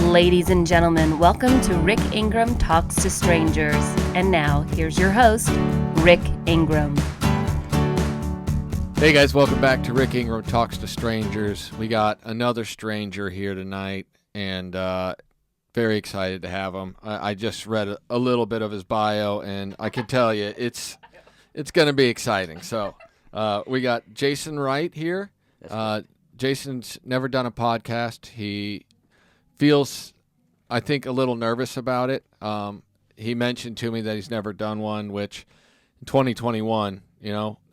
Ladies and gentlemen, welcome to Rick Ingraham Talks to Strangers. And now, here's your host, Rick Ingraham. Hey guys, welcome back to Rick Ingraham Talks to Strangers. We got another stranger here tonight, and very excited to have him. I just read a little bit of his bio, and I can tell you it's going to be exciting. So we got Jason Wright here. Jason's never done a podcast. He feels, I think, a little nervous about it. He mentioned to me that he's never done one, which in 2021,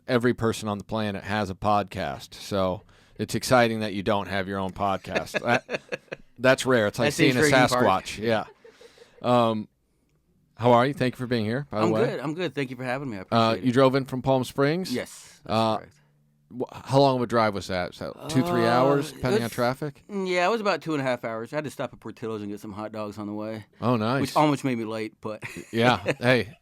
every person on the planet has a podcast. So it's exciting that you don't have your own podcast. That's rare. It's like seeing a Sasquatch. Yeah. How are you? Thank you for being here, by the way. I'm good. Thank you for having me. I appreciate it. You drove in from Palm Springs? Yes, that's correct. How long of a drive was that? Was that 2-3 hours, depending on traffic? Yeah, it was about 2.5 hours. I had to stop at Portillo's and get some hot dogs on the way. Oh, nice. Which almost made me late, but... Yeah. Hey,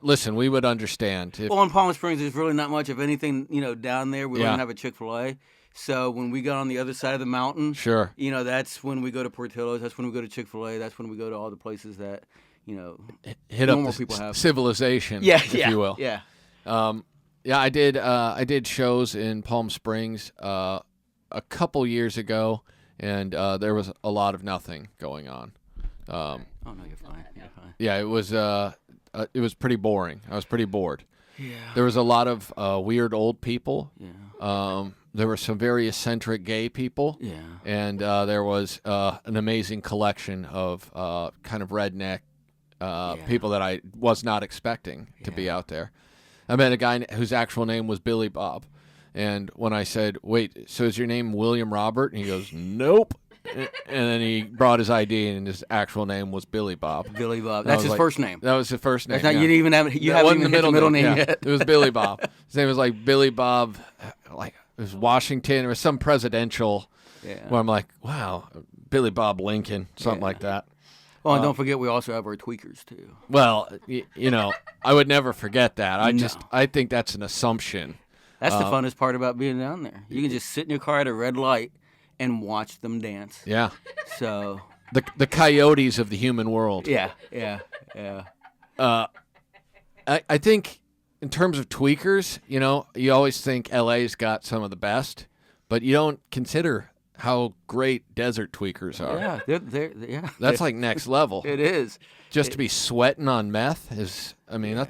listen, we would understand. Well, in Palm Springs, there's really not much of anything, down there. We don't have a Chick-fil-A. So when we got on the other side of the mountain, sure, that's when we go to Portillo's. That's when we go to Chick-fil-A. That's when we go to all the places that, hit up the people have. Civilization, if you will. Yeah. Yeah, I did shows in Palm Springs a couple years ago, and there was a lot of nothing going on. Oh no, you're fine. You're fine. Yeah, it was pretty boring. I was pretty bored. Yeah. There was a lot of weird old people. Yeah. There were some very eccentric gay people. Yeah. And there was an amazing collection of kind of redneck people that I was not expecting to be out there. I met a guy whose actual name was Billy Bob. And when I said, wait, so is your name William Robert? And he goes, nope. And then he brought his ID, and his actual name was Billy Bob. Billy Bob. That's his first name. That was his first name. That's not, you didn't even have, you haven't even hit the middle name yet. It was Billy Bob. His name was like Billy Bob, like it was Washington. It was some presidential where I'm like, wow, Billy Bob Lincoln, something like that. Well, and don't forget, we also have our tweakers, too. Well, I would never forget that. I think that's an assumption. That's the funnest part about being down there. You can just sit in your car at a red light and watch them dance. Yeah. So. The coyotes of the human world. Yeah. I think in terms of tweakers, you always think LA's got some of the best, but you don't consider how great desert tweakers are. Yeah, that's like next level. It is. Just to be sweating on meth that's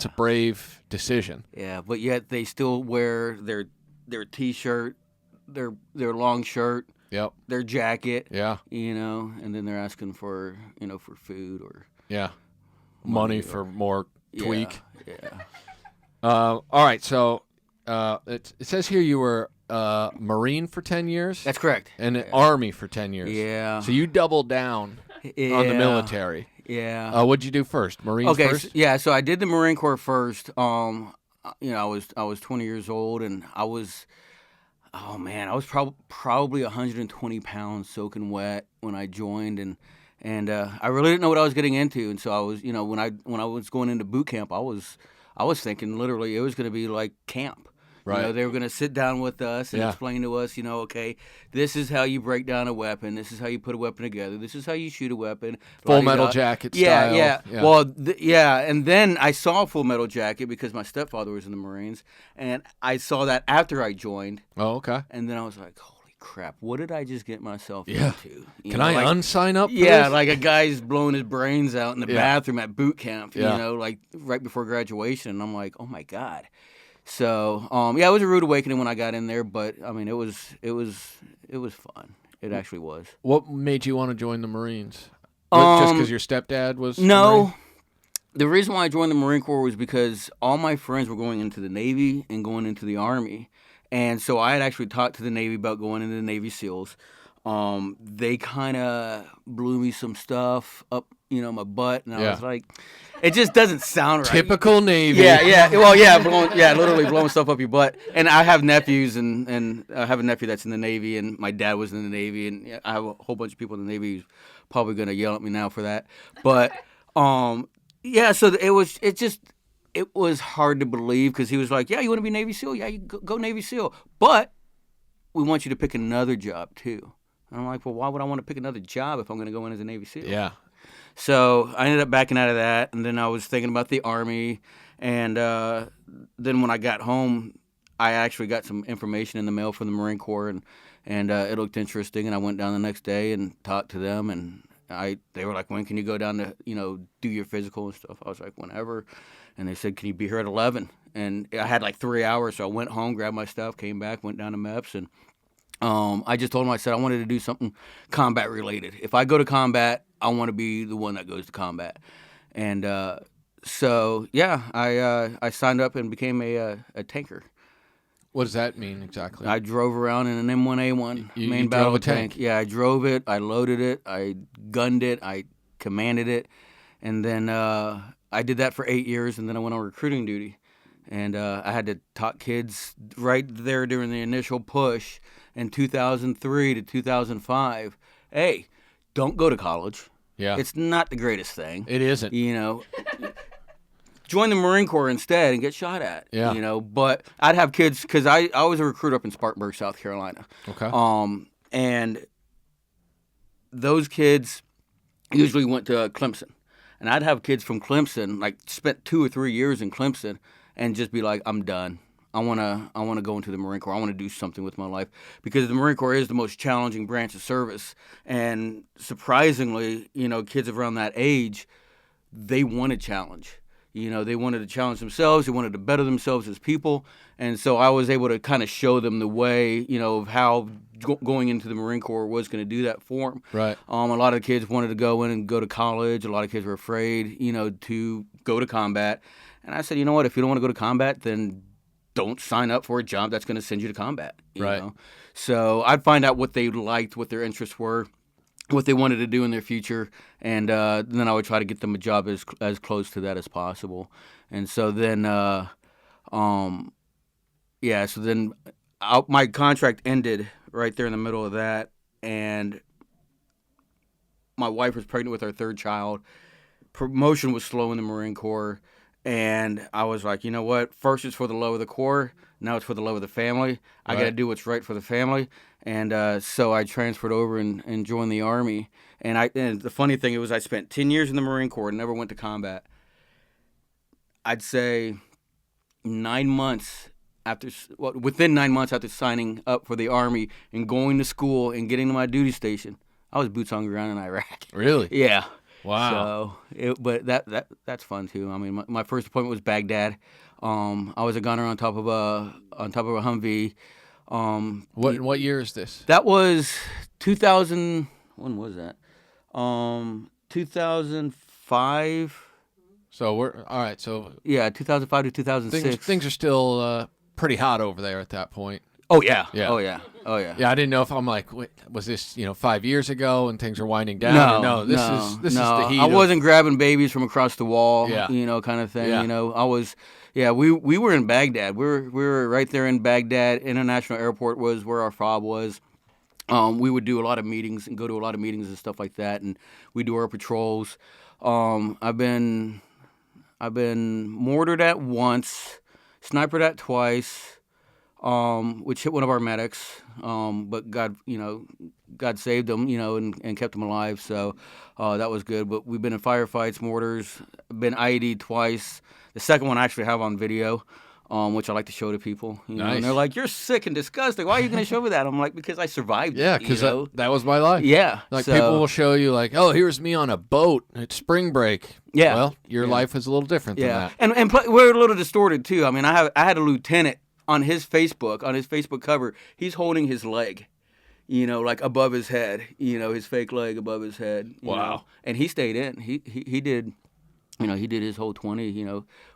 a brave decision. Yeah, but yet they still wear their T-shirt, their long shirt, their jacket, and then they're asking for for food or money for more tweak. Yeah. All right, so it says here you were Marine for 10 years? That's correct. And Army for 10 years. Yeah. So you doubled down on the military. Yeah. What'd you do first? Marines first? So I did the Marine Corps first. I was 20 years old, and I was probably 120 pounds soaking wet when I joined, and I really didn't know what I was getting into. And so I was, when I was going into boot camp, I was thinking literally it was going to be like camp. Right. They were going to sit down with us and explain to us, okay, this is how you break down a weapon. This is how you put a weapon together. This is how you shoot a weapon. Full Metal Jacket style. Yeah. Well, and then I saw Full Metal Jacket because my stepfather was in the Marines, and I saw that after I joined. Oh, okay. And then I was like, holy crap, what did I just get myself into? Can I unsign up for this? this? Like a guy's blowing his brains out in the bathroom at boot camp, like right before graduation. And I'm like, oh, my God. So, it was a rude awakening when I got in there, but I mean, it was fun. It actually was. What made you want to join the Marines? Just because your stepdad was? No. Marine? The reason why I joined the Marine Corps was because all my friends were going into the Navy and going into the Army, and so I had actually talked to the Navy about going into the Navy SEALs. They kind of blew me some stuff up, my butt, and I was like, it just doesn't sound right. Typical Navy. Yeah. Well, literally blowing stuff up your butt. And I have nephews, and I have a nephew that's in the Navy, and my dad was in the Navy, and I have a whole bunch of people in the Navy who's probably going to yell at me now for that. But, so it was hard to believe because he was like, yeah, you want to be Navy SEAL? Yeah, you go Navy SEAL. But we want you to pick another job, too. And I'm like, well, why would I want to pick another job if I'm going to go in as a Navy SEAL? Yeah. So I ended up backing out of that, and then I was thinking about the Army, and then when I got home, I actually got some information in the mail from the Marine Corps, and it looked interesting, and I went down the next day and talked to them, and they were like, when can you go down to, do your physical and stuff? I was like, whenever. And they said, can you be here at 11? And I had like 3 hours, so I went home, grabbed my stuff, came back, went down to MEPS, and I just told them, I said, I wanted to do something combat related. If I go to combat, I want to be the one that goes to combat. And so, yeah, I signed up and became a tanker. What does that mean exactly? I drove around in an M1A1 main battle tank. Yeah, I drove it, I loaded it, I gunned it, I commanded it, and then I did that for 8 years, and then I went on recruiting duty. And I had to talk kids right there during the initial push in 2003 to 2005. Hey, don't go to college. Yeah. It's not the greatest thing. It isn't. Join the Marine Corps instead and get shot at. Yeah. But I'd have kids, because I was a recruit up in Spartanburg, South Carolina. Okay. And those kids usually went to Clemson. And I'd have kids from Clemson, like spent 2 or 3 years in Clemson, and just be like, I'm done. I wanna go into the Marine Corps. I want to do something with my life, because the Marine Corps is the most challenging branch of service. And surprisingly, kids around that age, they want a challenge. They wanted to challenge themselves. They wanted to better themselves as people. And so I was able to kind of show them the way, of how going into the Marine Corps was going to do that for them. Right. A lot of the kids wanted to go in and go to college. A lot of kids were afraid, to go to combat. And I said, you know what? If you don't want to go to combat, then don't sign up for a job that's going to send you to combat. You know? So I'd find out what they liked, what their interests were, what they wanted to do in their future, and then I would try to get them a job as close to that as possible. And so then, my contract ended right there in the middle of that, and my wife was pregnant with our third child. Promotion was slow in the Marine Corps, and I was like, you know what? First it's for the love of the Corps, now it's for the love of the family. I got to do what's right for the family. And so I transferred over and joined the Army. And the funny thing was I spent 10 years in the Marine Corps and never went to combat. I'd say within 9 months after signing up for the Army and going to school and getting to my duty station, I was boots on the ground in Iraq. Really? Yeah. Wow. But that's fun too. I mean, my first appointment was Baghdad. I was a gunner on top of a Humvee. What year is this? That was 2000. When was that? 2005. So we're all right. So yeah, 2005 to 2006. Things are still pretty hot over there at that point. Oh yeah. Yeah. Oh yeah. Oh yeah. Yeah, I didn't know if I'm like, wait, was this 5 years ago and things are winding down? No, this is the heat. I wasn't grabbing babies from across the wall. Yeah. Kind of thing. Yeah. I was. Yeah, we were in Baghdad. We were right there in Baghdad. International Airport was where our fob was. We would do a lot of meetings and go to a lot of meetings and stuff like that, and we do our patrols. I've been mortared at once, sniped at twice, which hit one of our medics. But God saved him, and kept him alive. So that was good. But we've been in firefights, mortars, been IED'd twice. The second one I actually have on video, which I like to show to people. Nice. And they're like, "You're sick and disgusting. Why are you going to show me that?" I'm like, "Because I survived." Yeah, because that was my life. Yeah. Like so, people will show you like, "Oh, here's me on a boat at spring break." Yeah. Well, your life is a little different than that. And we're a little distorted too. I mean, I had a lieutenant on his Facebook cover. He's holding his leg, like above his head. His fake leg above his head. Wow. And he stayed in. He did. He did his whole 20,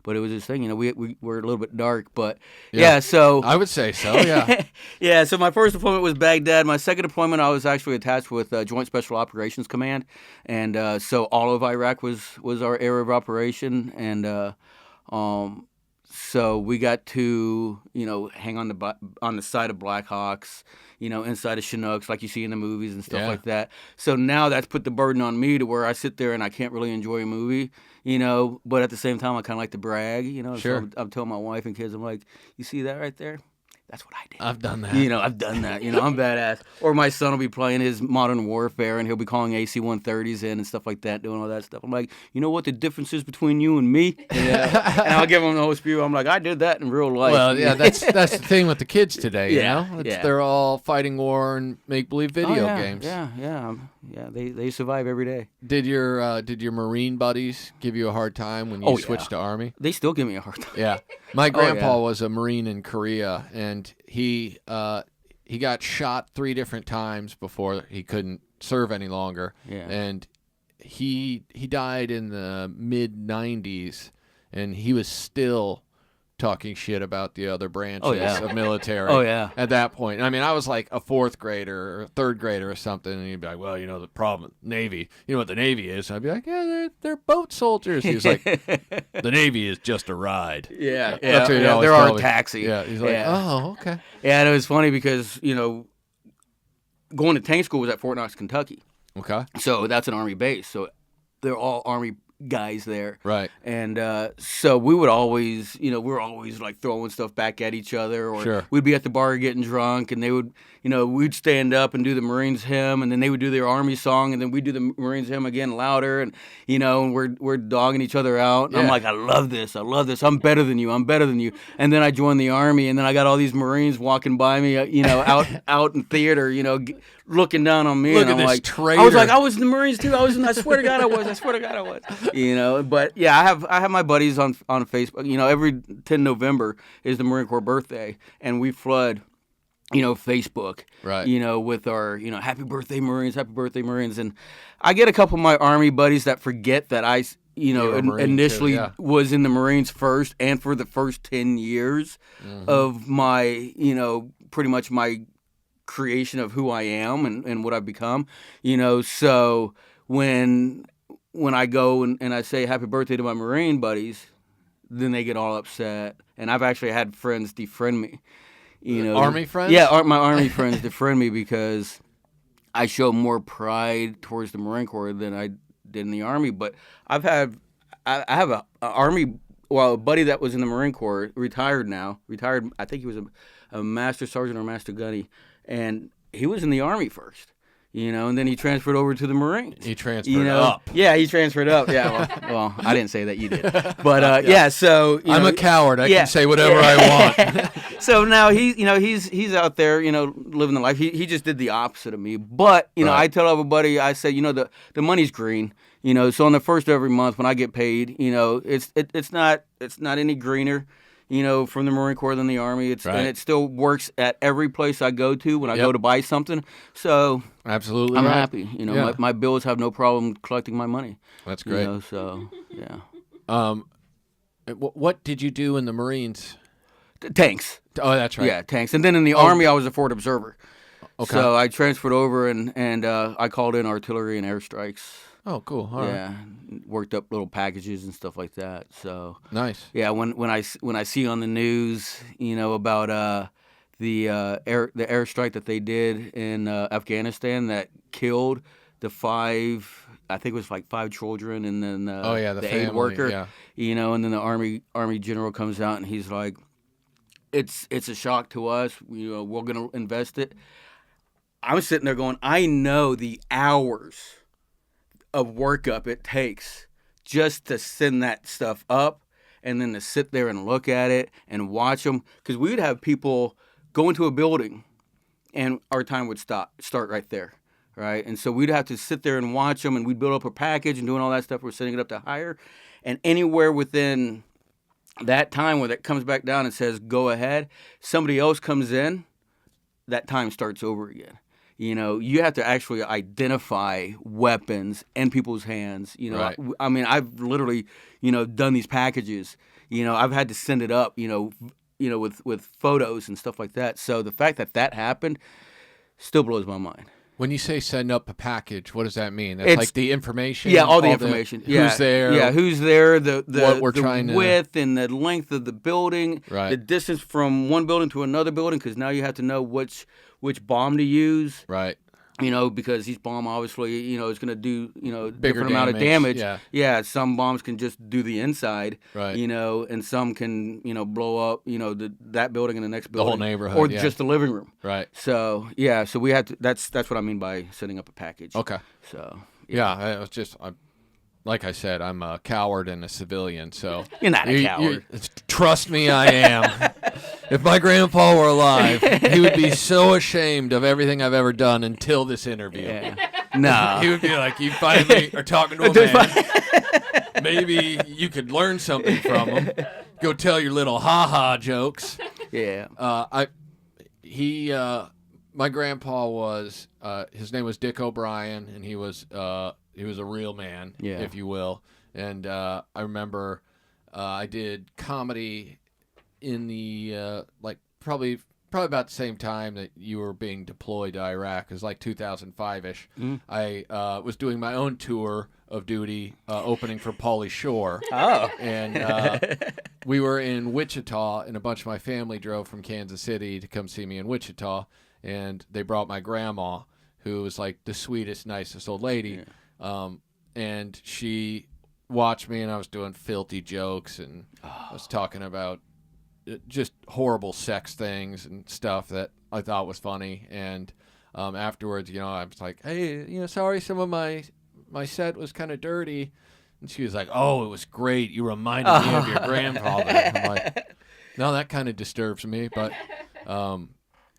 but it was his thing. We were a little bit dark, but yeah. So I would say so. Yeah. Yeah. So my first deployment was Baghdad. My second deployment, I was actually attached with Joint Special Operations Command, and so all of Iraq was our area of operation, and so we got to hang on the side of Blackhawks, inside of Chinooks like you see in the movies and stuff like that. So now that's put the burden on me to where I sit there and I can't really enjoy a movie, but at the same time I kind of like to brag, Sure. So I'm telling my wife and kids, I'm like, you see that right there? That's what I did. I've done that. I've done that. I'm badass. Or my son will be playing his Modern Warfare, and he'll be calling AC-130s in and stuff like that, doing all that stuff. I'm like, you know what the difference is between you and me? And I'll give him the whole spew. I'm like, I did that in real life. Well, yeah, that's the thing with the kids today. Yeah, They're all fighting war and make believe video games. Yeah. They survive every day. Did your Marine buddies give you a hard time when you switched to Army? They still give me a hard time. Yeah, my grandpa was a Marine in Korea, and he got shot 3 different times before he couldn't serve any longer. Yeah. And he died in the mid-90s, and he was still talking shit about the other branches of military. Oh, yeah. At that point. I mean, I was like a 4th grader or a 3rd grader or something, and he'd be like, well, the problem, Navy, you know what the Navy is? And I'd be like, yeah, they're boat soldiers. He was like, the Navy is just a ride. Yeah. That's what he always they're told our me. taxi. Yeah, he's like, oh, okay. Yeah, and it was funny because, going to tank school was at Fort Knox, Kentucky. Okay. So that's an Army base. So they're all Army guys there. Right. And so we would always, we were always like throwing stuff back at each other. Or we'd be at the bar getting drunk, and they would, we'd stand up and do the Marines hymn, and then they would do their Army song, and then we'd do the Marines hymn again louder, and, and we're dogging each other out. And I'm like, I love this. I'm better than you. And then I joined the Army, and then I got all these Marines walking by me, out in theater, looking down on me. Look and at I'm this like, traitor. I was like, I was in the Marines too. I swear to God I was. But yeah, I have my buddies on Facebook. Every 10 November is the Marine Corps birthday, and we flood, Facebook, right? With our, happy birthday Marines, and I get a couple of my Army buddies that forget that I, initially was in the Marines first, and for the first 10 years of my, pretty much my creation of who I am and what I've become, so when I go and I say happy birthday to my Marine buddies, then they get all upset. And I've actually had friends defriend me. Army friends? Yeah, my Army friends defriend me because I show more pride towards the Marine Corps than I did in the Army. But I have a Army, a buddy that was in the Marine Corps, retired, I think he was a master sergeant or master gunny, and he was in the Army first. And then he transferred over to the Marines. He transferred up. Yeah, he transferred up. Yeah, well, I didn't say that, you did. But so I'm a coward. I can say whatever I want. So now he's out there, living the life. He just did the opposite of me. But I tell everybody, I say, the money's green. So on the first of every month when I get paid, it's not any greener, from the Marine Corps than the Army. And it still works at every place I go to when I go to buy something. So absolutely, I'm happy. My bills have no problem collecting my money. That's great. So yeah. What did you do in the Marines? Tanks. Oh, that's right. Yeah, tanks. And then in the Army, I was a forward observer. Okay. So I transferred over and I called in artillery and airstrikes. Oh, cool. All right. Worked up little packages and stuff like that. So nice. Yeah, when I see on the news, about the airstrike that they did in Afghanistan that killed the 5, I think it was like 5 children, and then the aid worker, and then the Army general comes out and he's like, it's a shock to us. We're gonna invest it. I'm sitting there going, I know the hours of workup it takes just to send that stuff up, and then to sit there and look at it and watch them, because we would have people go into a building and our time would start right there, right? And so we'd have to sit there and watch them, and we'd build up a package and doing all that stuff. We're setting it up to hire, and anywhere within that time where that comes back down and says go ahead, somebody else comes in, that time starts over again. You have to actually identify weapons in people's hands. Right. I mean, I've literally, done these packages. I've had to send it up, with photos and stuff like that. So the fact that happened still blows my mind. When you say send up a package, what does that mean? That's like the information? Yeah, all the information. Who's there? Yeah, who's there, what we're trying width and the length of the building, right. The distance from one building to another building, because now you have to know which bomb to use. Right. because each bomb obviously, is going to do, Bigger different amount of damage. Yeah. Some bombs can just do the inside, Right. And some can, blow up, that building and the next The building. whole neighborhood, Or yeah. just the living room. Right. So, so we have to, that's what I mean by setting up a package. Okay. So, Yeah, it was like I said, I'm a coward and a civilian, so... You're not a coward. Trust me, I am. If my grandpa were alive, he would be so ashamed of everything I've ever done until this interview. Yeah. No. He would be like, you finally are talking to a man. Maybe you could learn something from him. Go tell your little ha-ha jokes. Yeah. My grandpa was, his name was Dick O'Brien, and he was a real man, if you will. And I remember I did comedy in the probably about the same time that you were being deployed to Iraq. It was like 2005-ish. I was doing my own tour of duty, opening for Pauly Shore. Oh. And we were in Wichita, and a bunch of my family drove from Kansas City to come see me in Wichita. And they brought my grandma, who was like the sweetest, nicest old lady. Yeah. And she watched me, and I was doing filthy jokes, and I was talking about just horrible sex things and stuff that I thought was funny. And afterwards, I was like, hey, sorry, some of my set was kind of dirty. And she was like, oh, it was great. You reminded me of your grandfather. I'm like, no, that kind of disturbs me. But,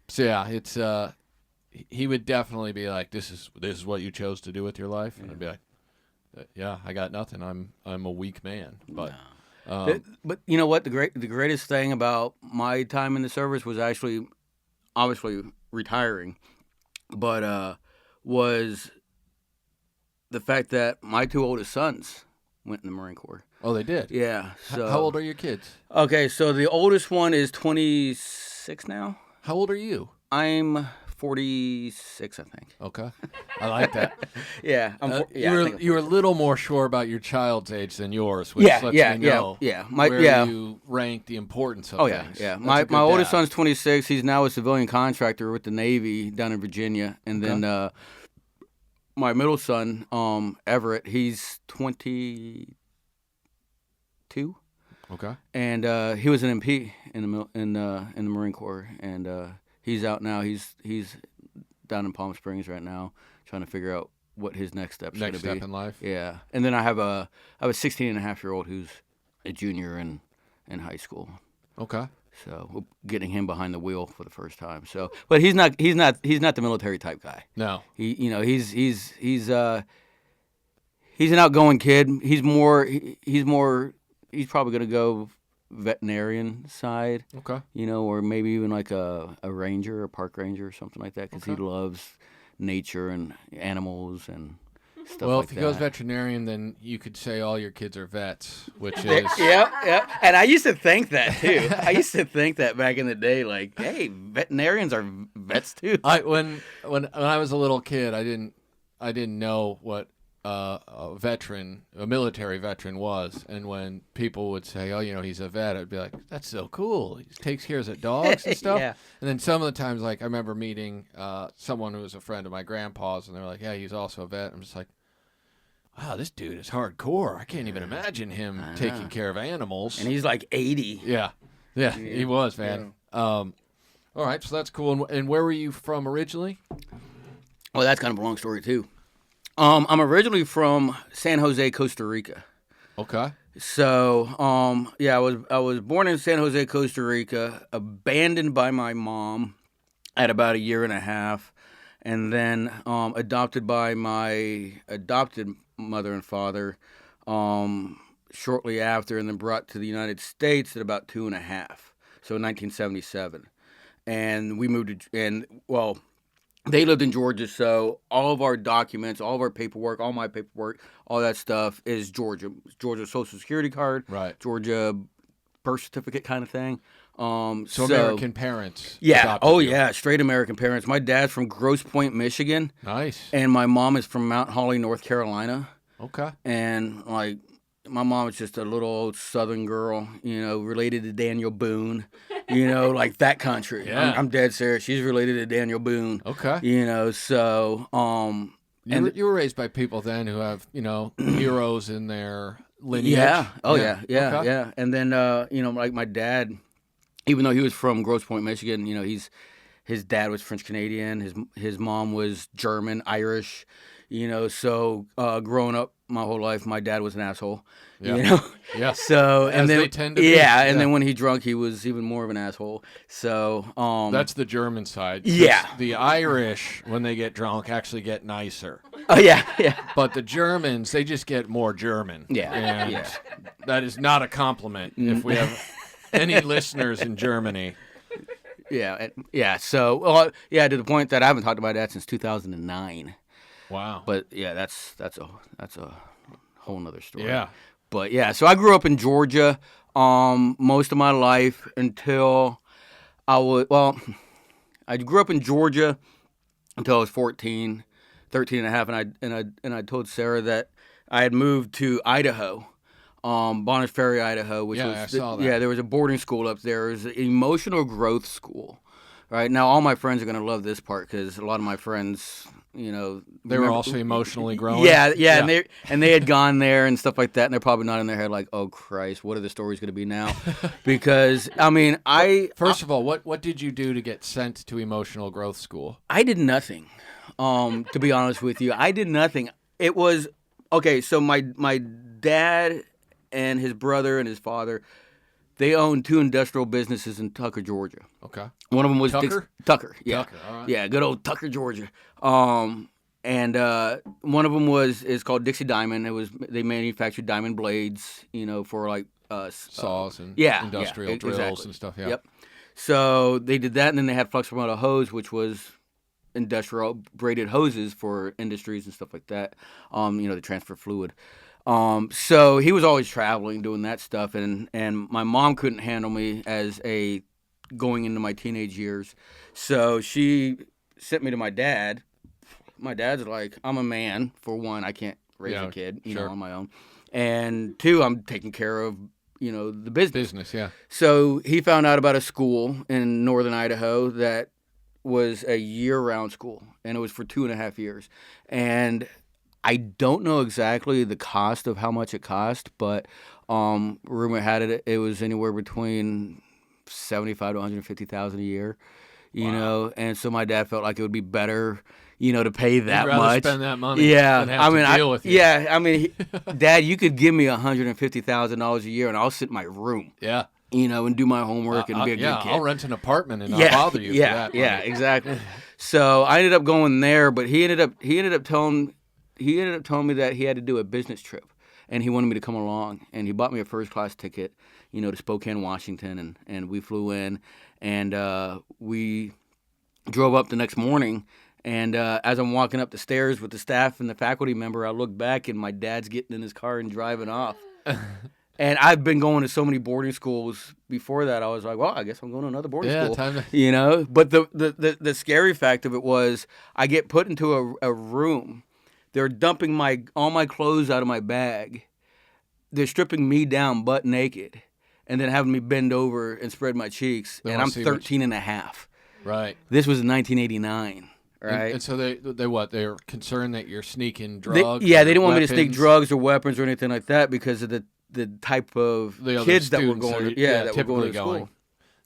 so yeah, it's, he would definitely be like, this is what you chose to do with your life. And I'd be like, yeah, I got nothing. I'm a weak man. But, but you know what? The greatest thing about my time in the service was actually, obviously, retiring, but was the fact that my two oldest sons went in the Marine Corps. Oh, they did? Yeah. So how old are your kids? Okay, so the oldest one is 26 now. How old are you? I'm 46, I think. Okay, I like that. Yeah, you were a little more sure about your child's age than yours, which lets me know where you rank the importance of things. Yeah. My oldest son's 26. He's now a civilian contractor with the Navy down in Virginia, and then my middle son, Everett, he's 22. Okay. And he was an MP in the Marine Corps, and he's out now. He's down in Palm Springs right now, trying to figure out what his next step's going to be. Next step in life. Yeah. And then I have a 16-and-a-half-year-old who's a junior in high school. Okay. So we're getting him behind the wheel for the first time. So, but he's not the military type guy. No. He's an outgoing kid. He's probably going to go veterinarian side. Okay. Or maybe even like a ranger, a park ranger or something like that, because he loves nature and animals and stuff like that. Well, if he goes veterinarian, then you could say all your kids are vets, which is... Yep. And I used to think that, too. I used to think that back in the day, like, hey, veterinarians are vets, too. When I was a little kid, I didn't know what a military veteran was, and when people would say, oh, he's a vet, I'd be like, that's so cool. He takes care of dogs and stuff. Yeah. And then some of the times, like, I remember meeting someone who was a friend of my grandpa's, and they're like, yeah, he's also a vet. I'm just like, wow, this dude is hardcore. I can't even imagine him taking care of animals. And he's like 80. Yeah, he was, man. Yeah. All right, so that's cool. And where were you from originally? Well, that's kind of a long story, too. I'm originally from San Jose, Costa Rica. Okay. So, I was born in San Jose, Costa Rica, abandoned by my mom at about a year and a half, and then adopted by my adopted mother and father shortly after, and then brought to the United States at about 2.5. So in 1977. And we moved they lived in Georgia, so all of our documents, all of our paperwork, all my paperwork, all that stuff is Georgia. Georgia Social Security card, right? Georgia birth certificate kind of thing. So American parents. Yeah. Oh, yeah. Straight American parents. My dad's from Grosse Pointe, Michigan. Nice. And my mom is from Mount Holly, North Carolina. Okay. And my mom was just a little old Southern girl, related to Daniel Boone, like that country. Yeah. I'm dead serious. She's related to Daniel Boone. Okay. So you were raised by people then who have heroes in their lineage. Yeah. Oh Okay. yeah. And then like my dad, even though he was from Grosse Pointe, Michigan, his dad was French Canadian. His mom was German, Irish. So growing up my whole life, my dad was an asshole. Yeah. Yeah. So As then they tend to be. yeah, and then when he drunk, he was even more of an asshole. So that's the German side. 'Cause Yeah. The Irish, when they get drunk, actually get nicer. Oh yeah. But the Germans, they just get more German. Yeah. And Yeah. that is not a compliment if we have any listeners in Germany. Yeah. So to the point that I haven't talked about that since 2009. Wow. But yeah, that's a whole nother story. Yeah. But yeah, so I grew up in Georgia most of my life until I grew up in Georgia until I was 13 and a half, and I told Sarah that I had moved to Idaho, Bonners Ferry, Idaho, which was I saw that. Yeah, there was a boarding school up there. It was an emotional growth school. Right now, all my friends are going to love this part because a lot of my friends, They were also emotionally growing. Yeah, and they had gone there and stuff like that, and they're probably not in their head like, oh Christ, what are the stories going to be now? Because First of all, what did you do to get sent to emotional growth school? I did nothing. To be honest with you, I did nothing. It was okay. So my dad and his brother and his father, they owned 2 industrial businesses in Tucker, Georgia. Okay. One of them was Tucker? Tucker, yeah. Tucker, all right. Yeah, good old Tucker, Georgia. And one of them is called Dixie Diamond. They manufactured diamond blades, for like Saws and industrial drills exactly. and stuff. Yeah. Yep. So they did that, and then they had Flux Motor Hose, which was industrial braided hoses for industries and stuff like that. To transfer fluid. So he was always traveling, doing that stuff, and my mom couldn't handle me as going into my teenage years, so she sent me to my dad. My dad's like, I'm a man, for one, I can't raise a kid, on my own, and 2, I'm taking care of, the business. Yeah. So he found out about a school in northern Idaho that was a year-round school, and it was for 2.5 years, and I don't know exactly the cost of how much it cost, but rumor had it was anywhere between $75,000 to $150,000 a year, and so my dad felt like it would be better, to pay that You'd rather much. spend that money. Yeah, than have to deal with you. Dad, you could give me $150,000 a year, and I'll sit in my room. Yeah. And do my homework and be a good kid. I'll rent an apartment and not bother you. For that money. Yeah, exactly. So I ended up going there, but he ended up telling me that he had to do a business trip, and he wanted me to come along, and he bought me a first-class ticket, to Spokane, Washington, and we flew in, and we drove up the next morning, and as I'm walking up the stairs with the staff and the faculty member, I look back, and my dad's getting in his car and driving off. And I've been going to so many boarding schools before that. I was like, well, I guess I'm going to another boarding school. Time to... But the scary fact of it was I get put into a room. They're dumping all my clothes out of my bag. They're stripping me down butt naked and then having me bend over and spread my cheeks. And I'm 13 and a half. Right. This was in 1989. Right. And so they're concerned that you're sneaking drugs? They didn't want me to sneak drugs or weapons or anything like that because of the type of kids that were going to school.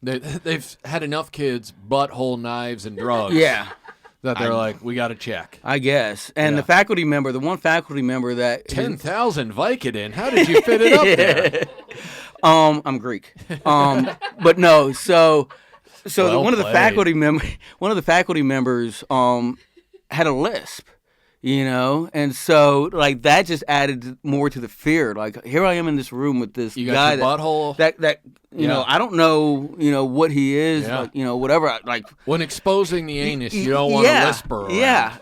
They've had enough kids, butthole knives and drugs. Yeah. That they're like, we got to check. I guess. And the one faculty member that... 10,000 Vicodin. How did you fit it up there? I'm Greek. But no, so Well one of the played. faculty members had a lisp. And so like that just added more to the fear. Like here I am in this room with this guy butthole. that I don't know what he is, like, whatever. Like when exposing the anus, you don't want a lisper around.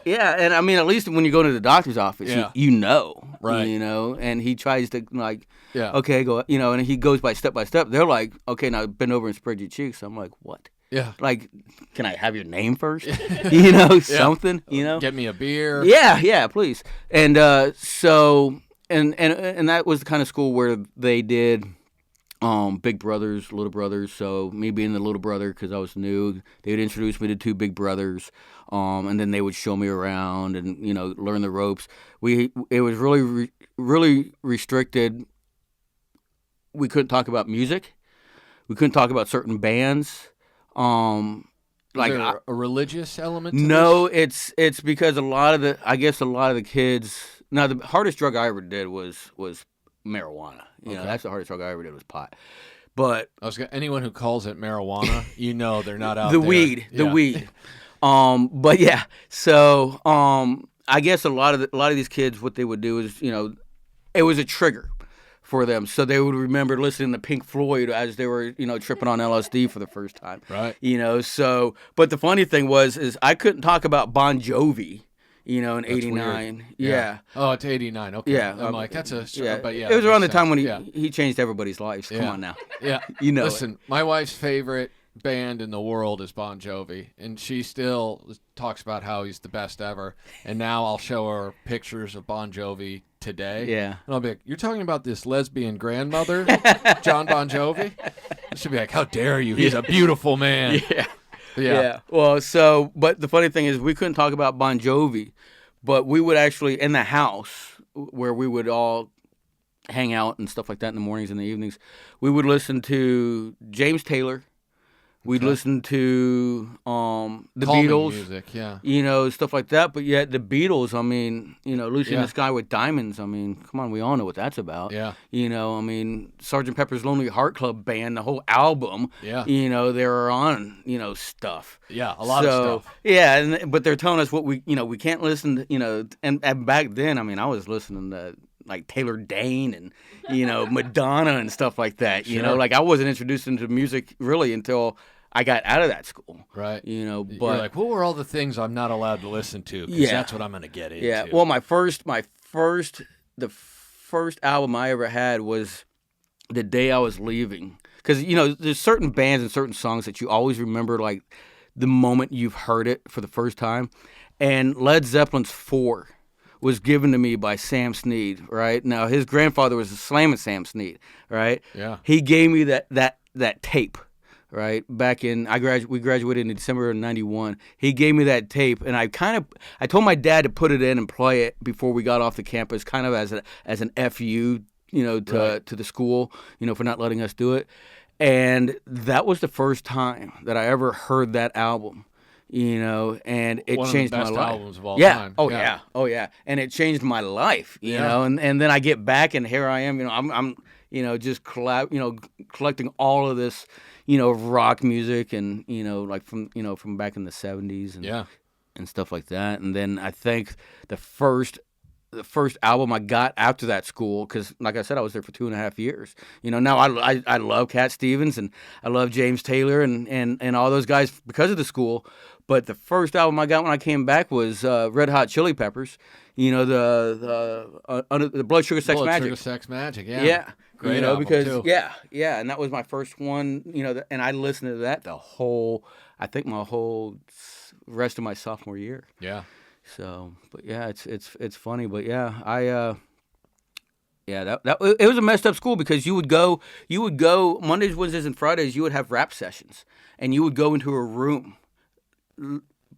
Yeah, and I mean at least when you go to the doctor's office, you know, right? And he tries to like, okay, go, and he goes by step. They're like, okay, now bend over and spread your cheeks. I'm like, what? Yeah. Like, can I have your name first? Something, Get me a beer. Yeah, please. And so and that was the kind of school where they did big brothers, little brothers. So me being the little brother because I was new, they would introduce me to two big brothers, and then they would show me around and learn the ropes. It was really restricted. We couldn't talk about music. We couldn't talk about certain bands. Like a religious element to no, this? it's because a lot of the kids. Now the hardest drug I ever did was marijuana. That's the hardest drug I ever did was pot. But anyone who calls it marijuana, they're not out the there. The weed. But yeah, so I guess a lot of these kids, what they would do is it was a trigger for them, so they would remember listening to Pink Floyd as they were tripping on LSD for the first time. Right. So but the funny thing is I couldn't talk about Bon Jovi. In '89, yeah. Oh, it's '89. Okay. Yeah, I'm like that's a. Yeah, but yeah, it was around the sense. time when he changed everybody's lives. Come on now. Yeah. Listen, my wife's favorite band in the world is Bon Jovi, and she still talks about how he's the best ever. And now I'll show her pictures of Bon Jovi today. Yeah. And I'll be like, "You're talking about this lesbian grandmother, John Bon Jovi?" She'll be like, "How dare you? He's a beautiful man." Yeah. Well, but the funny thing is we couldn't talk about Bon Jovi, but we would actually, in the house where we would all hang out and stuff like that in the mornings and the evenings, we would listen to James Taylor. We'd listen to the Calming Beatles, music, yeah. Stuff like that. But yet the Beatles, I mean, Lucy in the Sky with Diamonds. I mean, come on, we all know what that's about. Yeah. I mean, Sgt. Pepper's Lonely Heart Club Band, the whole album. Yeah. They were on, stuff. Yeah, a lot of stuff. Yeah, but they're telling us what we can't listen to, and back then, I mean, I was listening to like Taylor Dane and Madonna and stuff like that. Sure. Like I wasn't introduced into music really until I got out of that school. Right. But you're like, what were all the things I'm not allowed to listen to? Because that's what I'm going to get into. Yeah. Well, the first album I ever had was the day I was leaving. Because there's certain bands and certain songs that you always remember, like the moment you've heard it for the first time. And Led Zeppelin's 4 was given to me by Sam Snead, right? Now, his grandfather was a Slammin' Sam Snead, right? Yeah. He gave me that tape, right? Back in, we graduated in December of 91. He gave me that tape, and I told my dad to put it in and play it before we got off the campus, kind of as an FU, to the school, for not letting us do it. And that was the first time that I ever heard that album. And it changed my life. One of the best albums of all time. Yeah. Oh yeah. And it changed my life, and then I get back and here I am, I'm just collecting all of this, rock music and, like from back in the 70s and stuff like that. And then I think the first album I got after that school, because like I said, I was there for 2.5 years. Now I love Cat Stevens and I love James Taylor and all those guys because of the school. But the first album I got when I came back was Red Hot Chili Peppers. The Blood Sugar Sex Magic. Blood Sugar Sex Magic. Yeah. Yeah. Great album because too. Yeah, and that was my first one. And I listened to that my whole rest of my sophomore year. Yeah. So, but yeah, it's funny, but yeah, it was a messed up school because you would go Mondays, Wednesdays, and Fridays. You would have rap sessions, and you would go into a room.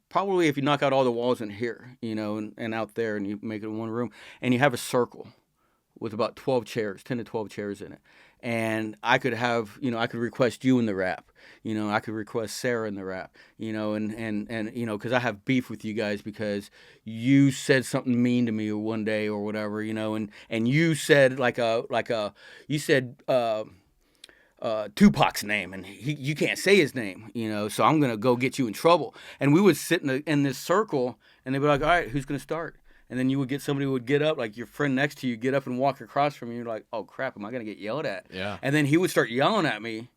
Probably if you knock out all the walls in here, and out there, and you make it in one room, and you have a circle with about 10 to 12 chairs in it. And I could have, I could request you in the rap, I could request Sarah in the rap, and because I have beef with you guys because you said something mean to me one day or whatever, and you said you said Tupac's name, and you can't say his name, so I'm gonna go get you in trouble. And we would sit in this circle, and they'd be like, all right, who's gonna start? And then you would get somebody who would get up, like your friend next to you, get up and walk across from you. You're like, oh, crap, am I going to get yelled at? Yeah. And then he would start yelling at me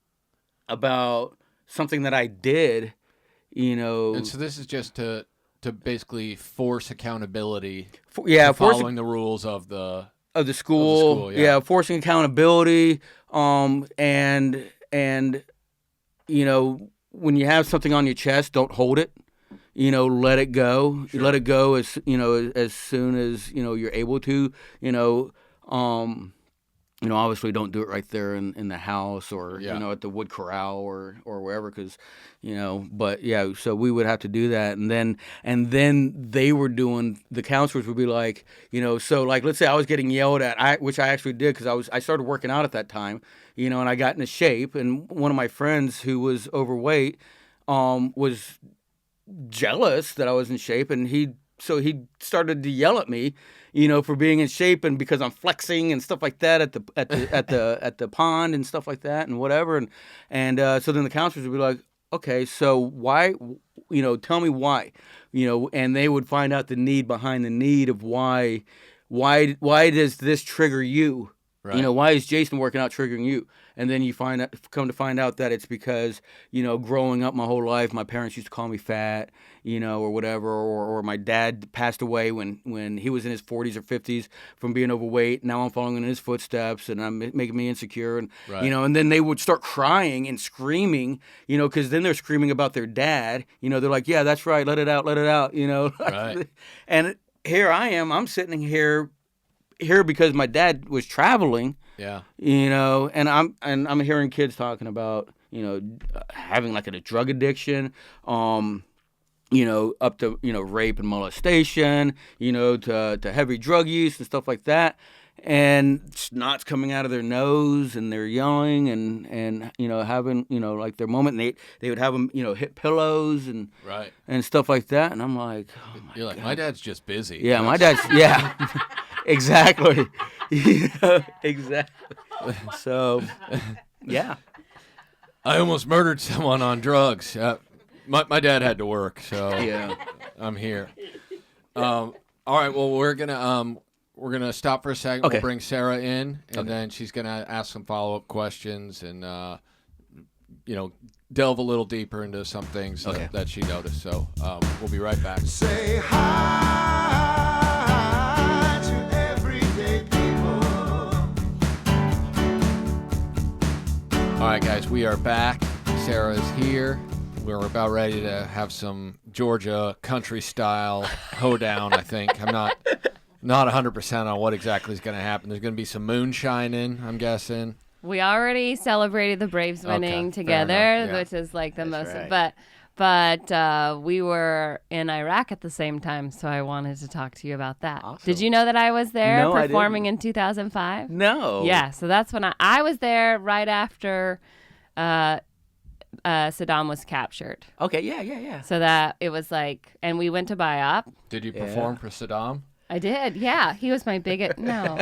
about something that I did, And so this is just to basically force accountability. Following the rules of the school. Yeah, forcing accountability. And when you have something on your chest, don't hold it. Let it go. Sure. Let it go as soon as you're able to. Obviously don't do it right there in the house or, Yeah. at the wood corral or wherever because, but yeah, so we would have to do that. And then they were doing, the counselors would be like, so like, let's say I was getting yelled at, which I actually did because I started working out at that time, and I got into shape. And one of my friends who was overweight was jealous that I was in shape, and he started to yell at me, for being in shape and because I'm flexing and stuff like that at the pond and stuff like that and whatever, and so then the counselors would be like, okay, so why, tell me why, and they would find out the need behind the need of why does this trigger you. Right. Why is Jason working out triggering you? And then you come to find out that it's because, growing up my whole life, my parents used to call me fat, or whatever, or my dad passed away when he was in his 40s or 50s from being overweight. Now I'm following in his footsteps, and I'm making me insecure, and Right. and then they would start crying and screaming, because then they're screaming about their dad. They're like, yeah, that's right, let it out, Right. And here I am, I'm sitting here because my dad was traveling, Yeah. and I'm hearing kids talking about, having like a drug addiction, up to, rape and molestation, to heavy drug use and stuff like that. And snot's coming out of their nose, and they're yelling and having, like their moment. And they would have them, hit pillows and Right. and stuff like that. And I'm like, oh my You're like, God. my dad's just busy. Yeah, my dad's, yeah, exactly. Exactly. So, yeah. I almost murdered someone on drugs. My dad had to work, so Yeah. I'm here. All right, well, we're gonna stop for a second. Okay. We'll bring Sarah in, and Okay. then she's gonna ask some follow-up questions and delve a little deeper into some things Okay. that she noticed. So we'll be right back. Say hi to everyday people. All right, guys, we are back. Sarah is here. We're about ready to have some Georgia country style hoedown, I think. I'm not 100% on what exactly is going to happen. There's going to be some moonshining, I'm guessing. We already celebrated the Braves winning Okay, fair together, enough, yeah. which is like the That's most. right. But we were in Iraq at the same time, so I wanted to talk to you about that. Awesome. Did you know that I was there No, I performing didn't. in 2005? No. Yeah, so that's when I was there right after Saddam was captured. Okay. Yeah. So that it was like, and we went to Biop. Did you Yeah. perform for Saddam? I did, yeah. He was my biggest, no.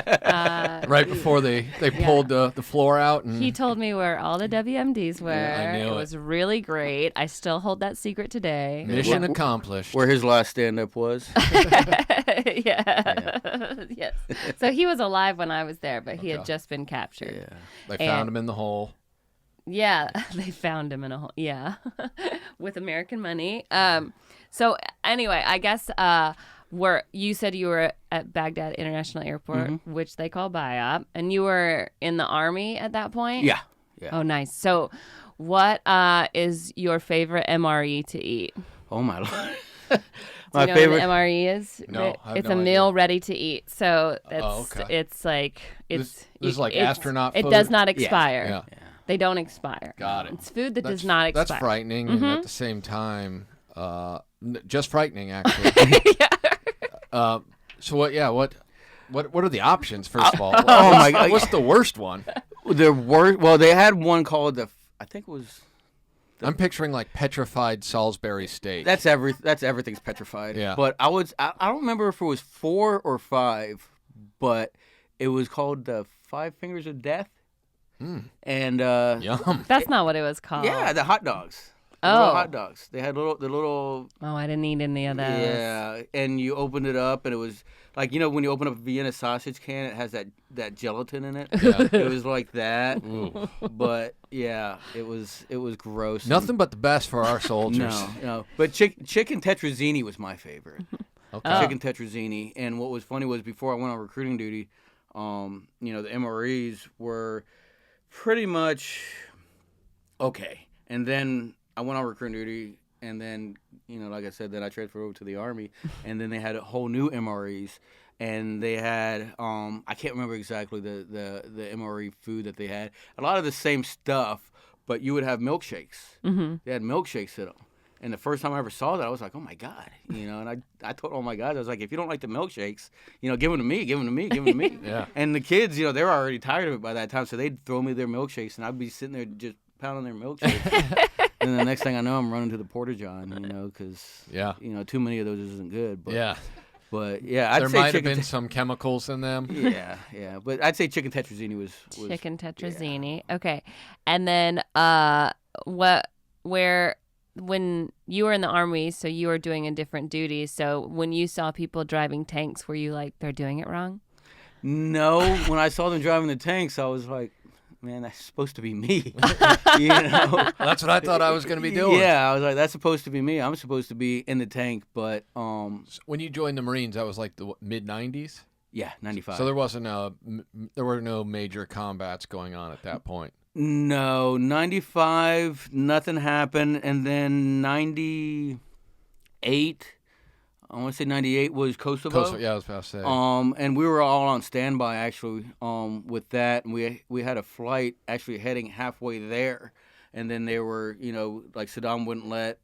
Right before they pulled the floor out? And He told me where all the WMDs were. I knew it it. was really great. I still hold that secret today. mission accomplished. Where his last stand-up was. Yeah. Yes. So he was alive when I was there, but he had Okay. just been captured. Yeah. They found him in the hole. Yeah, they found him in a hole. Yeah, with American money. So anyway, I guess you said you were at Baghdad International Airport, Mm-hmm. which they call Biop, and you were in the Army at that point? Yeah. Oh, nice. So what is your favorite MRE to eat? Oh my Lord. Do My you know favorite. what an MRE is? No, I have it's no a idea. meal ready to eat. So okay. it's like This is like astronaut It food? does not expire. Yeah. They don't expire. Got it. It's food that does not expire. That's frightening, and at the same time, just frightening, actually. So what? Yeah, what are the options? First of all, Oh my God. what's the worst one? Well, they had one called I think it was. I'm picturing like petrified Salisbury steak. That's everything's petrified. Yeah. But I don't remember if it was 4 or 5, but it was called the 5 Fingers of Death. And Yum. That's not what it was called. yeah, the hot dogs. The Oh. little hot dogs. They had the little. Oh, I didn't eat any of those. Yeah, and you opened it up, and it was like, when you open up a Vienna sausage can, it has that gelatin in it. Yeah. It was like that. Ooh. But yeah, it was gross. Nothing but the best for our soldiers. No. But chicken tetrazzini was my favorite. Okay. Chicken tetrazzini. And what was funny was before I went on recruiting duty, the MREs were pretty much okay. And then I went on recruiting duty, and then, like I said, then I transferred over to the Army, and then they had a whole new MREs. and they had I can't remember exactly the MRE food that they had. A lot of the same stuff, but you would have milkshakes. Mm-hmm. They had milkshakes in them. And the first time I ever saw that, I was like, oh, my God. And I told all my guys, I was like, if you don't like the milkshakes, give them to me, give them to me, give them to me. Yeah. And the kids, they were already tired of it by that time, so they'd throw me their milkshakes, and I'd be sitting there just pounding their milkshakes. And the next thing I know, I'm running to the Porta-John, because, too many of those isn't good. But, Yeah. But, yeah, I'd There say might have been some chemicals in them. Yeah. But I'd say chicken tetrazzini was Chicken tetrazzini. Yeah. Okay. And then when you were in the Army, so you were doing a different duty. So when you saw people driving tanks, were you like, they're doing it wrong? No. When I saw them driving the tanks, I was like, man, that's supposed to be me. That's what I thought I was going to be doing. Yeah, I was like, that's supposed to be me. I'm supposed to be in the tank, but when you joined the Marines, that was like the mid 90s. Yeah, 95. So there were no major combats going on at that point. No, 95, nothing happened, and then 98. I want to say 98 was Kosovo. Yeah, I was about to say. And we were all on standby actually. With that, and we had a flight actually heading halfway there, and then they were, like Saddam wouldn't let,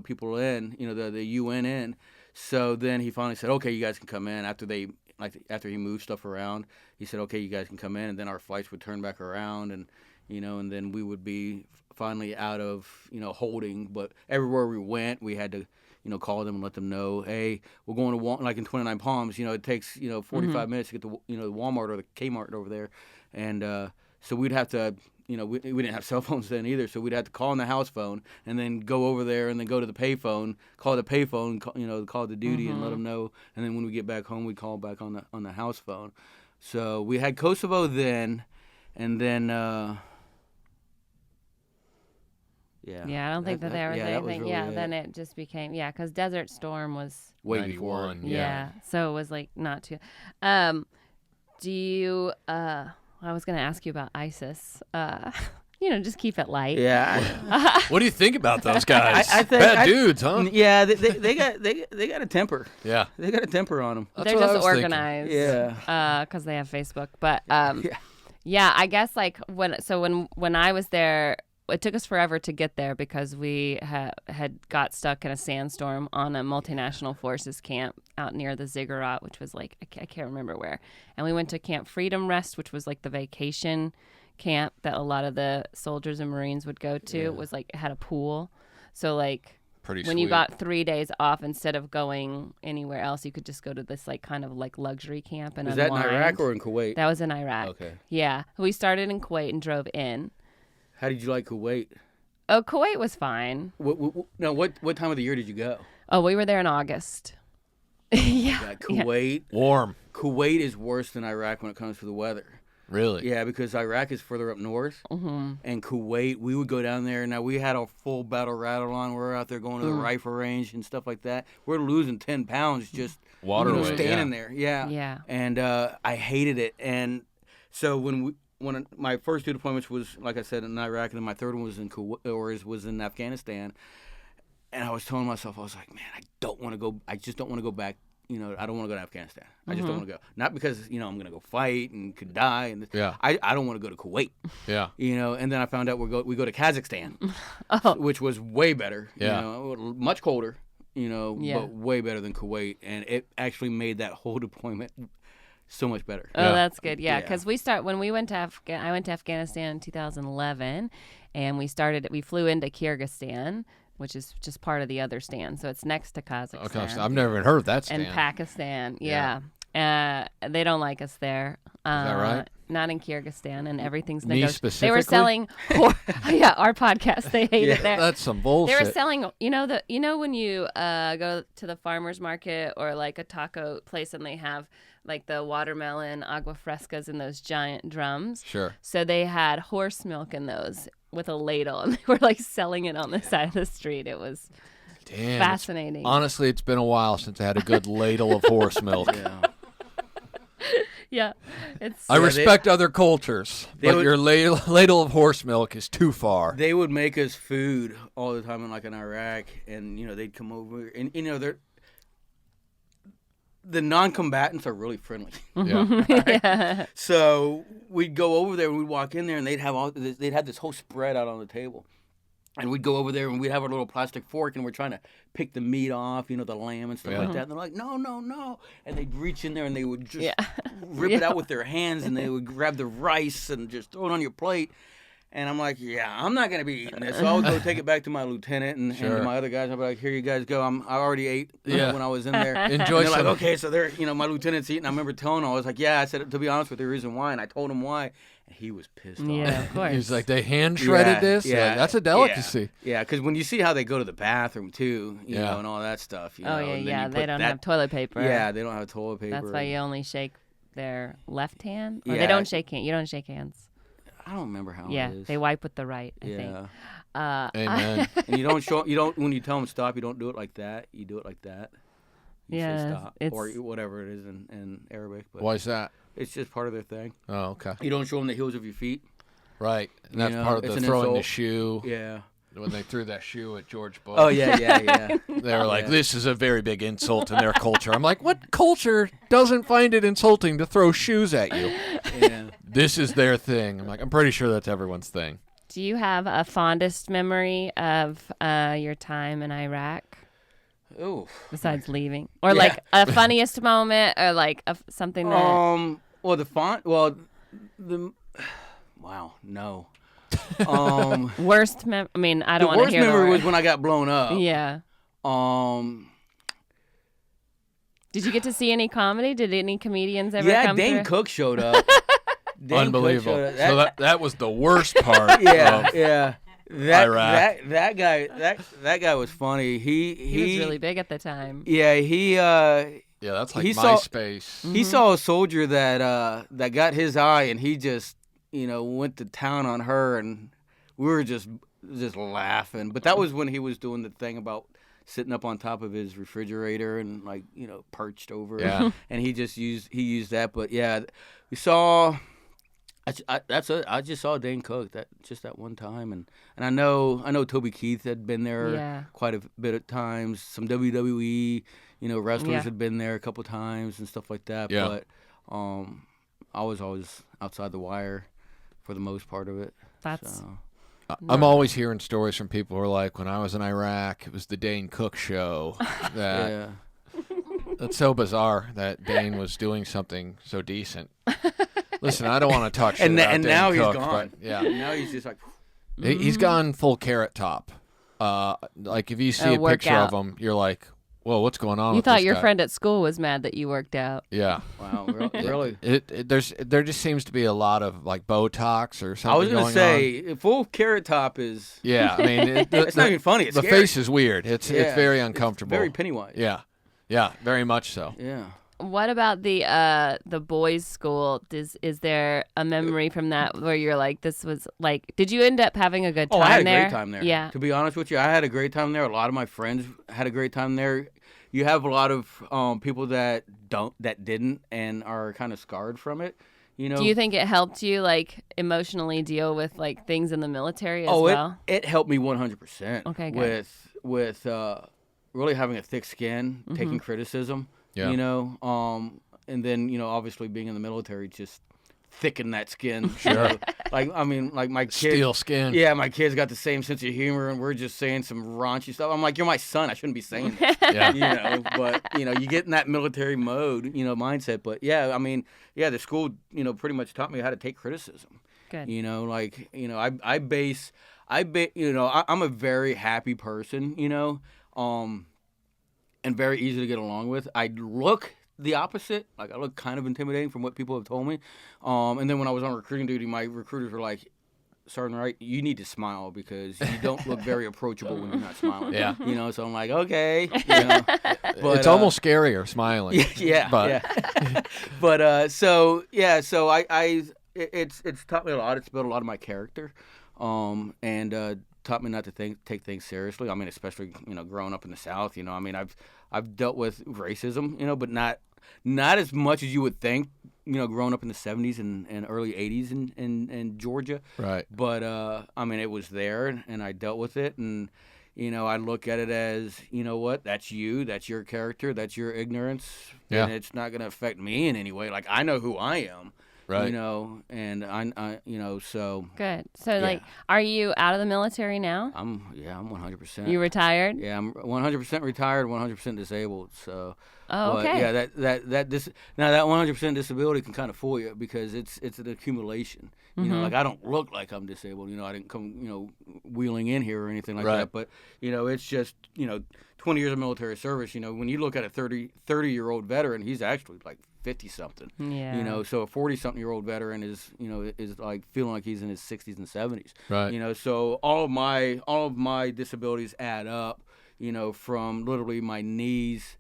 people in, the UN in. So then he finally said, okay, you guys can come in after he moved stuff around. He said, okay, you guys can come in, and then our flights would turn back around, and and then we would be finally out of holding. But everywhere we went, we had to call them and let them know, hey, we're going to like in 29 Palms, it takes 45 minutes to get to the Walmart or the Kmart over there, and so we'd have to. We didn't have cell phones then either, so we'd have to call on the house phone and then go over there and then go to the payphone, call the payphone, call the duty and let them know. And then when we get back home, we call back on the house phone. So we had Kosovo then, and then I don't think that there was anything. Really then it just became because Desert Storm was way 91, before. Yeah, so it was like not too. Do you? I was going to ask you about ISIS. Just keep it light. Yeah. What do you think about those guys? I think Bad dudes, huh? Yeah, they got a temper. Yeah. They got a temper on them. They're just organized. Yeah. Because they have Facebook. But I guess like when I was there, it took us forever to get there because we had got stuck in a sandstorm on a multinational forces camp out near the Ziggurat, which was like, I can't remember where. And we went to Camp Freedom Rest, which was like the vacation camp that a lot of the soldiers and Marines would go to. It was like, it had a pool. So like pretty when sweet. you got 3 days off, instead of going anywhere else, you could just go to this like kind of like luxury camp and unwind. Was that in Iraq or in Kuwait? That was in Iraq. Okay. Yeah. We started in Kuwait and drove in. How did you like Kuwait? Oh, Kuwait was fine. What time of the year did you go? Oh, we were there in August. Yeah. Kuwait. Warm. Kuwait is worse than Iraq when it comes to the weather. Really? Yeah, because Iraq is further up north. Mm-hmm. And Kuwait, we would go down there. Now, we had a full battle rattle on. We're out there going to the rifle range and stuff like that. We're losing 10 pounds just water weight, standing there. Yeah. Yeah. And I hated it. And so when my first two deployments was, like I said, in Iraq, and then my third one was in Kuwait, was in Afghanistan. And I was telling myself, I was like, man, I don't want to go. I just don't want to go back. I don't want to go to Afghanistan. I just don't want to go. Not because I'm going to go fight and could die. And I don't want to go to Kuwait. Yeah. And then I found out we go to Kazakhstan, which was way better. Yeah. Much colder. But way better than Kuwait, and it actually made that whole deployment so much better. Oh, that's good. Yeah, because when we went to I went to Afghanistan in 2011, and we flew into Kyrgyzstan, which is just part of the other stand. So it's next to Kazakhstan. Okay, so I've never even heard of that stand. And Pakistan, yeah. They don't like us there. Is that right? Not in Kyrgyzstan, and everything's Me negotiable. specifically? They were selling, our podcast. They hate it there. That's some bullshit. They were selling, when you go to the farmer's market or like a taco place and they have like the watermelon agua frescas in those giant drums. Sure. So they had horse milk in those with a ladle, and they were like selling it on the side of the street. It was fascinating. Honestly, it's been a while since I had a good ladle of horse milk. Yeah. I respect other cultures, but your ladle of horse milk is too far. They would make us food all the time in Iraq, and they'd come over, and the non-combatants are really friendly. Yeah. Yeah. So we'd go over there and we'd walk in there and they'd have this whole spread out on the table. And we'd go over there and we'd have our little plastic fork and we're trying to pick the meat off, the lamb and stuff like that. And they're like, no, no, no. And they'd reach in there and they would just rip it out with their hands and they would grab the rice and just throw it on your plate. And I'm like, yeah, I'm not going to be eating this. So I would go take it back to my lieutenant and my other guys. I'd be like, here you guys go. I already ate when I was in there. Enjoy and they're some. like, okay, so they're, my lieutenant's eating. I remember telling him, I was like, yeah, I said, to be honest with you, the reason why. And I told him why. And he was pissed off. Yeah, of course. He's like, they hand shredded this? Yeah. Like, that's a delicacy. Yeah, because when you see how they go to the bathroom, too, you know, and all that stuff. Oh, yeah. They don't have toilet paper. Yeah, they don't have toilet paper. That's why you only shake their left hand. Or Yeah. they don't shake hands. You don't shake hands. I don't remember how it is. They wipe with the right, I think. Amen. And you don't when you tell them stop, you don't do it like that. You do it like that. You say stop. Or whatever it is in Arabic. But Why is that? it's just part of their thing. Oh, okay. You don't show them the heels of your feet. Right. And that's You know, part of it's the an throwing the insult. shoe. Yeah. When they threw that shoe at George Bush. Oh, yeah. They were like, Yeah. this is a very big insult in their culture. I'm like, what culture doesn't find it insulting to throw shoes at you? Yeah. This is their thing. I'm like, I'm pretty sure that's everyone's thing. Do you have a fondest memory of your time in Iraq Ooh. besides leaving? Or like a funniest moment or like something that... Wow, no. Worst I mean, I don't The want to worst hear the memory word. was when I got blown up. Yeah. Did you get to see any comedy? Did any comedians ever Yeah, come Dane through? Cook showed up. Dane Cook Unbelievable. showed up. So that was the worst part. Yeah, of, yeah. Iraq. That guy was funny. He was really big at the time. Yeah, Yeah, that's like He saw- MySpace. he saw a soldier that got his eye, and he just went to town on her, and we were just laughing. But that was when he was doing the thing about sitting up on top of his refrigerator and perched over. Yeah. And he used that. But yeah, we saw. I just saw Dane Cook that one time, and I know Toby Keith had been there quite a bit of times. Some WWE wrestlers had been there a couple times and stuff like that. Yeah. But I was always outside the wire for the most part of it. That's So. I'm always hearing stories from people who are like, when I was in Iraq, it was the Dane Cook show. Yeah. That's so bizarre that Dane was doing something so decent. Listen, I don't want to talk shit And about and Dane now Cook, he's gone. but yeah. Now he's just like. He's gone full Carrot Top. Like if you see a picture workout. of him, you're like, "Whoa, what's going on?" You with thought this your guy? friend at school was mad that you worked out. Yeah. Wow, really? There just seems to be a lot of like Botox or something. I was going gonna say, full Carrot Top is. Yeah, I mean, It's not even funny. It's the scary. face is weird. It's very uncomfortable. Very Pennywise. Yeah, very much so. Yeah. What about the boys' school? Is there a memory from that where you're like, this was like, did you end up having a good time I had there? a great time there. Yeah. To be honest with you, I had a great time there. A lot of my friends had a great time there. You have a lot of people that didn't and are kind of scarred from it. Do you think it helped you like emotionally deal with like things in the military as well? it helped me 100%. Okay, good. With really having a thick skin, taking criticism. Yeah. And then obviously being in the military just thickened that skin. Sure. Like my kid. Steel skin. Yeah, my kid's got the same sense of humor, and we're just saying some raunchy stuff. I'm like, you're my son. I shouldn't be saying this. Yeah. But you get in that military mode, mindset. But yeah, I mean, yeah, the school, pretty much taught me how to take criticism. Good. I'm a very happy person, and very easy to get along with. I look the opposite. Like, I look kind of intimidating from what people have told me. And then when I was on recruiting duty, my recruiters were like, Sergeant Wright, you need to smile because you don't look very approachable when you're not smiling. Yeah. So I'm like, okay. But, It's almost scarier smiling. Yeah. But Yeah. But so it's taught me a lot. It's built a lot of my character, and taught me not to take things seriously. I mean, especially growing up in the South. I mean, I've dealt with racism, but not as much as you would think. Growing up in the 70s and early 80s in Georgia. Right. But I mean, it was there, and I dealt with it, and I look at it as, you know what, that's you, that's your character, that's your ignorance, Yeah. and it's not going to affect me in any way. Like, I know who I am, Right. and I so Good. So, like, are you out of the military now? I'm 100%. You retired? Yeah, I'm 100% retired, 100% disabled. So, Oh, but, okay. yeah, that 100% disability can kind of fool you because it's an accumulation. Like, I don't look like I'm disabled. I didn't come wheeling in here or anything like Right. that. But it's just 20 years of military service. When you look at a 30-year-old veteran, he's actually like 50 something. Yeah. So a 40-something-year-old veteran is like feeling like he's in his 60s and 70s. Right. So all of my disabilities add up, from literally my knees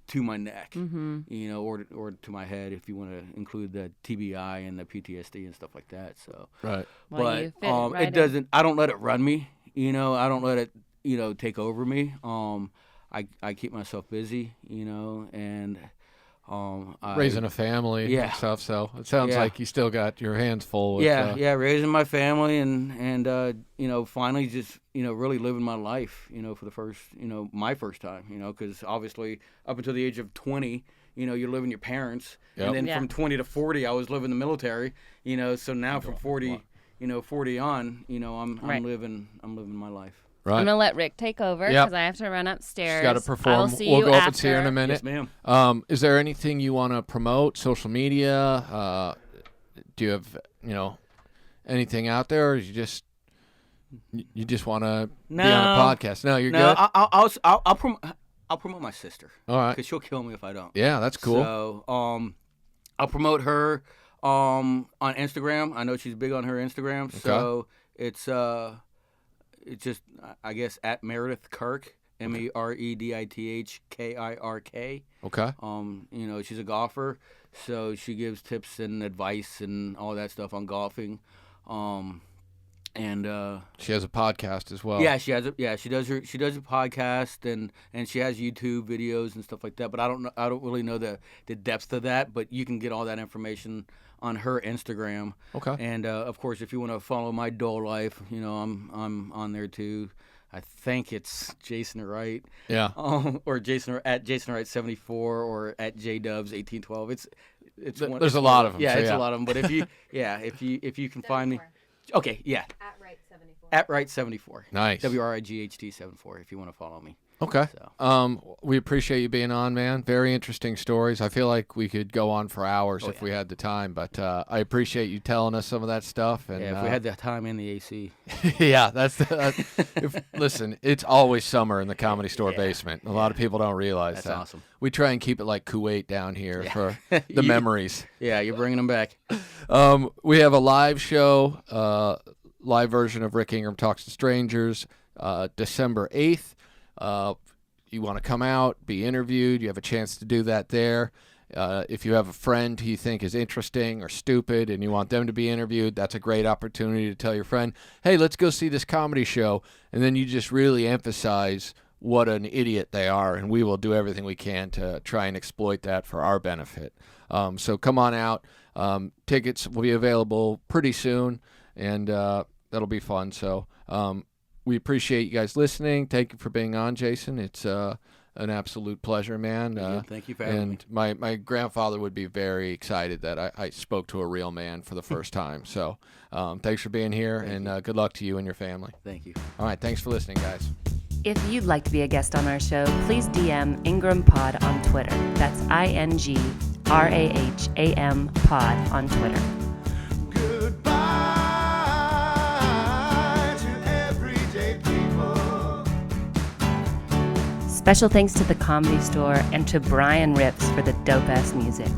to my neck, or to my head if you want to include the TBI and the PTSD and stuff like that. So, Right. Well, but you fit right it in. doesn't. I don't let it run me. I don't let it take over me. I keep myself busy, and Raising a family Yeah. and stuff. So it sounds Yeah. like you still got your hands full. With, raising my family and finally just really living my life for the first my first time because obviously up until the age of 20 you're living your parents Yep. and then Yeah. from 20 to 40 I was living the military so now from 40 40 on I'm Right. living my life. Right. I'm going to let Rick take over Yep. because I have to run upstairs. She's got to I perform. will see We'll you go up after. and see her in a minute. Yes, ma'am. Is there anything you want to promote? Social media? Do you have anything out there, or you just want to be on a podcast? No, you're No, good. I'll promote my sister All right. because she'll kill me if I don't. Yeah, that's cool. So, I'll promote her on Instagram. I know she's big on her Instagram. So it's just I guess at Meredith Kirk, MEredithKirk. Okay. She's a golfer, so she gives tips and advice and all that stuff on golfing. And She has a podcast as well. yeah, she does a podcast and she has YouTube videos and stuff like that. But I don't really know the depth of that. But you can get all that information on her Instagram. Okay. And of course, if you want to follow my dull life, I'm on there too. I think it's Jason Wright. Yeah. Or Jason at Jason Wright 74 or at JDubs 1812. It's There's a lot of them. Yeah, so it's yeah. a lot of them. But if you can find me. Okay, yeah. At Wright 74. Nice. WRIGHT 74 if you want to follow me. Okay. So. We appreciate you being on, man. Very interesting stories. I feel like we could go on for hours if we had the time, but I appreciate you telling us some of that stuff. And Yeah, if we had the time in the AC. yeah, listen, it's always summer in the Comedy Store basement. A lot of people don't realize That's that. awesome. We try and keep it like Kuwait down here for the memories. Yeah, you're bringing them back. We have a live show, live version of Rick Ingraham Talks to Strangers, December 8th. You want to come out, be interviewed, you have a chance to do that there. If you have a friend who you think is interesting or stupid and you want them to be interviewed, that's a great opportunity to tell your friend, hey, let's go see this comedy show. And then you just really emphasize what an idiot they are, and we will do everything we can to try and exploit that for our benefit. So come on out. Tickets will be available pretty soon, and that'll be fun. So we appreciate you guys listening. Thank you for being on, Jason. It's an absolute pleasure, man. Thank you for having me. And my grandfather would be very excited that I spoke to a real man for the first time. So thanks for being here, and good luck to you and your family. Thank you. All right, thanks for listening, guys. If you'd like to be a guest on our show, please DM Ingraham Pod on Twitter. That's INGRAHAM Pod on Twitter. Goodbye to everyday people. Special thanks to the Comedy Store and to Brian Rips for the dope-ass music.